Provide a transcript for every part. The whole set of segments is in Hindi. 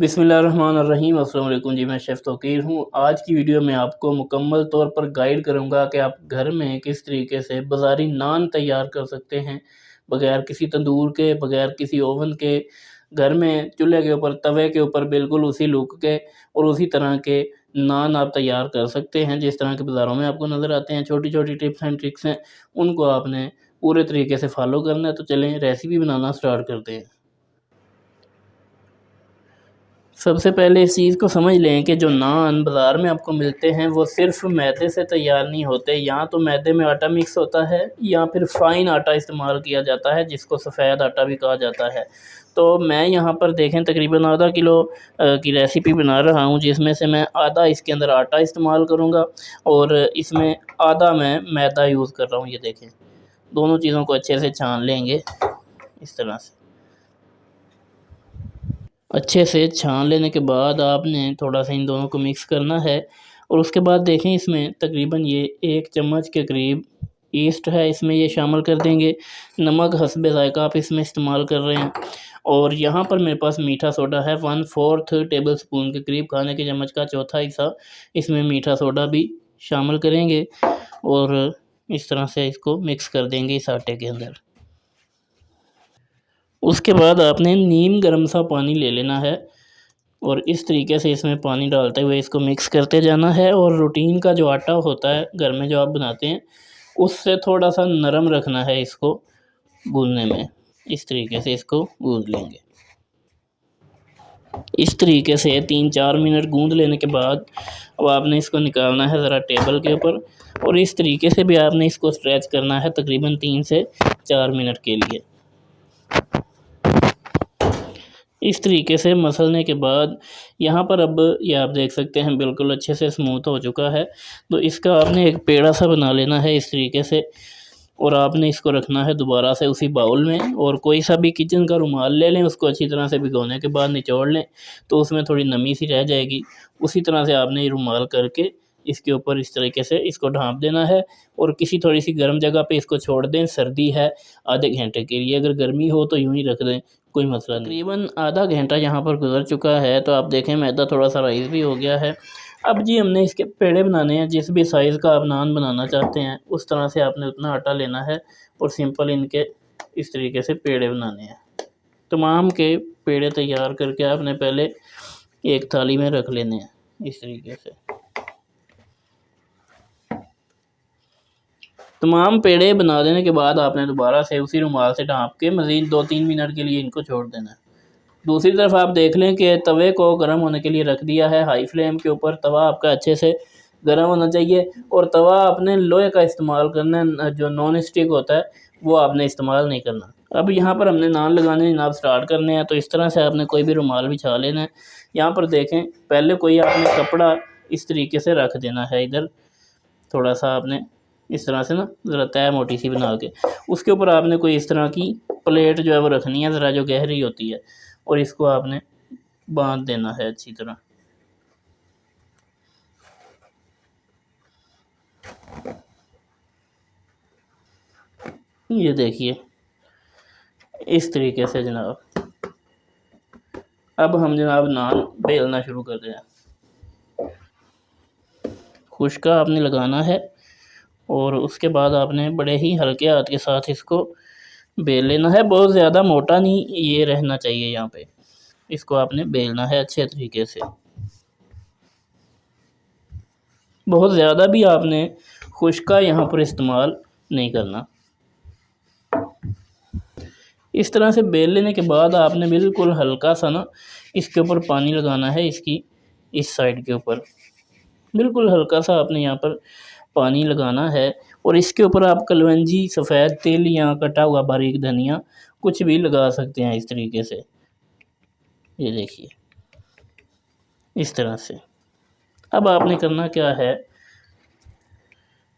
बिस्मिल्लाहिर्रहमानिर्रहीम। अस्सलाम वालेकुम जी, मैं शेफ़ तौकीर हूँ। आज की वीडियो में आपको मुकम्मल तौर पर गाइड करूँगा कि आप घर में किस तरीके से बाज़ारी नान तैयार कर सकते हैं, बग़ैर किसी तंदूर के, बग़ैर किसी ओवन के, घर में चूल्हे के ऊपर, तवे के ऊपर बिल्कुल उसी लुक के और उसी तरह के नान आप तैयार कर सकते हैं, जिस तरह के बाज़ारों में आपको नज़र आते हैं। छोटी-छोटी टिप्स एंड ट्रिक्स हैं, उनको आपने पूरे तरीके से फ़ॉलो करना है। तो चलें रेसिपी बनाना स्टार्ट करते हैं। सबसे पहले इस चीज़ को समझ लें कि जो नान बाज़ार में आपको मिलते हैं वो सिर्फ़ मैदे से तैयार नहीं होते। या तो मैदे में आटा मिक्स होता है या फिर फ़ाइन आटा इस्तेमाल किया जाता है, जिसको सफ़ेद आटा भी कहा जाता है। तो मैं यहाँ पर देखें तकरीबन आधा किलो की रेसिपी बना रहा हूँ, जिसमें से मैं आधा इसके अंदर आटा इस्तेमाल करूँगा और इसमें आधा मैं मैदा यूज़ कर रहा हूँ। ये देखें, दोनों चीज़ों को अच्छे से छान लेंगे इस तरह से। अच्छे से छान लेने के बाद आपने थोड़ा-सा इन दोनों को मिक्स करना है और उसके बाद देखें इसमें तकरीबन ये 1 चम्मच के करीब ईस्ट है, इसमें ये शामिल कर देंगे। नमक हस्बे ज़ायक़ा आप इसमें इस्तेमाल कर रहे हैं और यहाँ पर मेरे पास मीठा सोडा है 1/4 टेबल स्पून के करीब, खाने के चम्मच का चौथा हिस्सा इसमें मीठा सोडा भी शामिल करेंगे और इस तरह से इसको मिक्स कर देंगे इस आटे के अंदर। उसके बाद आपने नीम गर्म सा पानी ले लेना है और इस तरीके से इसमें पानी डालते हुए इसको मिक्स करते जाना है और रूटीन का जो आटा होता है घर में जो आप बनाते हैं, उससे थोड़ा-सा नरम रखना है इसको गूँथने में। इस तरीके से इसको गूँथ लेंगे। इस तरीके से 3-4 मिनट गूँथ लेने के बाद अब आपने इसको निकालना है ज़रा टेबल के ऊपर और इस तरीके से भी आपने इसको स्ट्रेच करना है तकरीबन 3 से 4 मिनट के लिए। इस तरीके से मसलने के बाद यहाँ पर अब ये आप देख सकते हैं बिल्कुल अच्छे से स्मूथ हो चुका है। तो इसका आपने एक पेड़ा सा बना लेना है इस तरीके से और आपने इसको रखना है दोबारा से उसी बाउल में और कोई सा भी किचन का रुमाल ले लें, उसको अच्छी तरह से भिगोने के बाद निचोड़ लें तो उसमें थोड़ी नमी सी रह जाएगी। उसी तरह से आपने ये रुमाल करके इसके ऊपर इस तरीके से इसको ढाँप देना है और किसी थोड़ी-सी गर्म जगह पे इसको छोड़ दें। सर्दी है आधे घंटे के लिए, अगर गर्मी हो तो यूँ ही रख दें, कोई मसला नहीं। तकरीबन आधा घंटा यहाँ पर गुज़र चुका है तो आप देखें मैदा थोड़ा-सा राइज़ भी हो गया है। अब जी हमने इसके पेड़े बनाने हैं, जिस भी साइज़ का आप नान बनाना चाहते हैं उस तरह से आपने उतना आटा लेना है और सिंपल इनके इस तरीके से पेड़े बनाने हैं। तमाम के पेड़े तैयार करके आपने पहले एक थाली में रख लेने हैं इस तरीके से। तमाम पेड़े बना देने के बाद आपने दोबारा से उसी रुमाल से ढाँप के मज़ीद 2-3 मिनट के लिए इनको छोड़ देना है। दूसरी तरफ आप देख लें कि तवे को गर्म होने के लिए रख दिया है हाई फ्लेम के ऊपर। तवा आपका अच्छे से गर्म होना चाहिए और तवा आपने लोहे का इस्तेमाल करना है, जो नॉन स्टिक होता है वो आपने इस्तेमाल नहीं करना। अब यहाँ पर हमने नान लगाने जनाब स्टार्ट करने हैं, तो इस तरह से आपने कोई भी रुमाल बिछा लेना है। यहाँ पर देखें पहले कोई आपने कपड़ा इस तरीके से रख देना है इधर, थोड़ा-सा आपने इस तरह से ना ज़रा तय मोटी सी बना के उसके ऊपर आपने कोई इस तरह की प्लेट जो है वो रखनी है, ज़रा जो गहरी होती है और इसको आपने बांध देना है अच्छी तरह। ये देखिए इस तरीके से जनाब। अब हम जनाब नान बेलना शुरू कर रहे हैं। खुश्का आपने लगाना है और उसके बाद आपने बड़े ही हल्के हाथ के साथ इसको बेल लेना है। बहुत ज़्यादा मोटा नहीं ये रहना चाहिए, यहाँ पे इसको आपने बेलना है अच्छे तरीके से। बहुत ज़्यादा भी आपने खुश्का यहाँ पर इस्तेमाल नहीं करना। इस तरह से बेल लेने के बाद आपने बिल्कुल हल्का सा ना इसके ऊपर पानी लगाना है, इसकी इस साइड के ऊपर बिल्कुल हल्का सा आपने यहाँ पर पानी लगाना है और इसके ऊपर आप कलवंजी, सफ़ेद तिल या कटा हुआ बारीक धनिया कुछ भी लगा सकते हैं इस तरीके से। ये देखिए इस तरह से। अब आपने करना क्या है,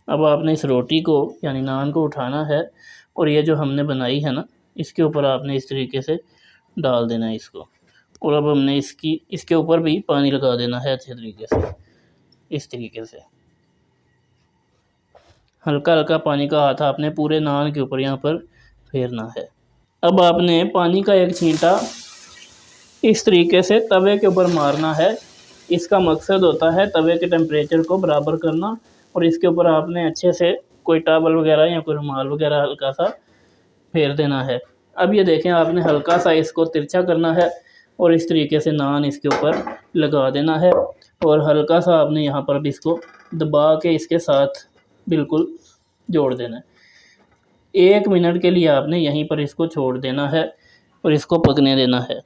अब आपने इस रोटी को यानी नान को उठाना है और ये जो हमने बनाई है ना इसके ऊपर आपने इस तरीके से डाल देना है इसको और अब हमने इसके ऊपर भी पानी लगा देना है अच्छे तरीके से। इस तरीके से हल्का-हल्का पानी का हाथ आपने पूरे नान के ऊपर यहाँ पर फेरना है। अब आपने पानी का एक छींटा इस तरीके से तवे के ऊपर मारना है। इसका मकसद होता है तवे के टेम्परेचर को बराबर करना, और इसके ऊपर आपने अच्छे से कोई टॉवल वगैरह या कोई रुमाल वगैरह हल्का सा फेर देना है। अब ये देखें, आपने हल्का सा इसको तिरछा करना है और इस तरीके से नान इसके ऊपर लगा देना है, और हल्का सा आपने यहाँ पर अब इसको दबा के इसके साथ बिल्कुल जोड़ देना है। 1 मिनट के लिए आपने यहीं पर इसको छोड़ देना है और इसको पकने देना है।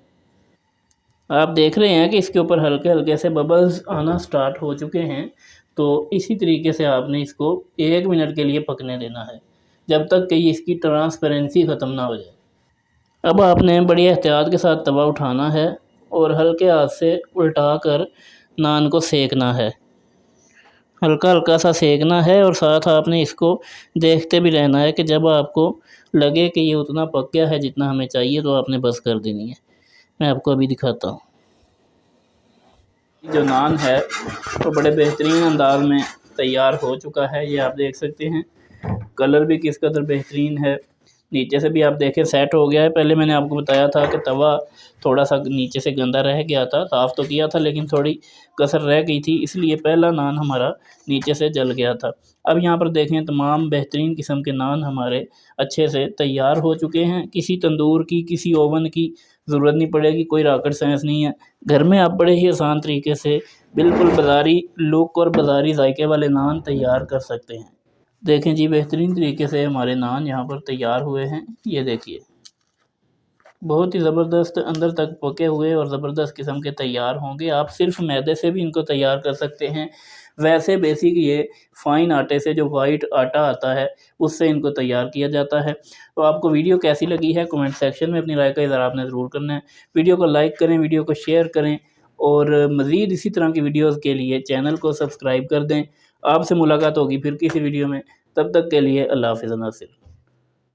आप देख रहे हैं कि इसके ऊपर हल्के हल्के से बबल्स आना स्टार्ट हो चुके हैं। तो इसी तरीके से आपने इसको 1 मिनट के लिए पकने देना है, जब तक कि इसकी ट्रांसपेरेंसी ख़त्म ना हो जाए। अब आपने बड़ी एहतियात के साथ तवा उठाना है और हल्के हाथ से उल्टा कर नान को सेकना है। हल्का हल्का सा सेकना है, और साथ आपने इसको देखते भी रहना है कि जब आपको लगे कि ये उतना पक गया है जितना हमें चाहिए, तो आपने बस कर देनी है। मैं आपको अभी दिखाता हूँ। जो नान है वो बड़े बेहतरीन अंदाज में तैयार हो चुका है। ये आप देख सकते हैं, कलर भी किस कदर बेहतरीन है। नीचे से भी आप देखें सेट हो गया है। पहले मैंने आपको बताया था कि तवा थोड़ा सा नीचे से गंदा रह गया था, साफ़ तो किया था लेकिन थोड़ी कसर रह गई थी, इसलिए पहला नान हमारा नीचे से जल गया था। अब यहाँ पर देखें, तमाम बेहतरीन किस्म के नान हमारे अच्छे से तैयार हो चुके हैं। किसी तंदूर की, किसी ओवन की ज़रूरत नहीं पड़ेगी, कोई रॉकेट साइंस नहीं है। घर में आप बड़े ही आसान तरीके से बिल्कुल बाज़ारी लुक और बाज़ारी जायके वाले नान तैयार कर सकते हैं। देखें जी, बेहतरीन तरीके से हमारे नान यहाँ पर तैयार हुए हैं। ये देखिए, बहुत ही ज़बरदस्त अंदर तक पके हुए और ज़बरदस्त किस्म के तैयार होंगे। आप सिर्फ मैदे से भी इनको तैयार कर सकते हैं। वैसे बेसिक ये फ़ाइन आटे से, जो वाइट आटा आता है, उससे इनको तैयार किया जाता है। तो आपको वीडियो कैसी लगी है कमेंट सेक्शन में अपनी राय का इज़हार आपने ज़रूर करना है। वीडियो को लाइक करें, वीडियो को शेयर करें, और मज़ीद इसी तरह की वीडियोज़ के लिए चैनल को सब्सक्राइब कर दें। आपसे मुलाकात होगी फिर किसी वीडियो में, तब तक के लिए अल्लाह हाफ़िज़ नासिर।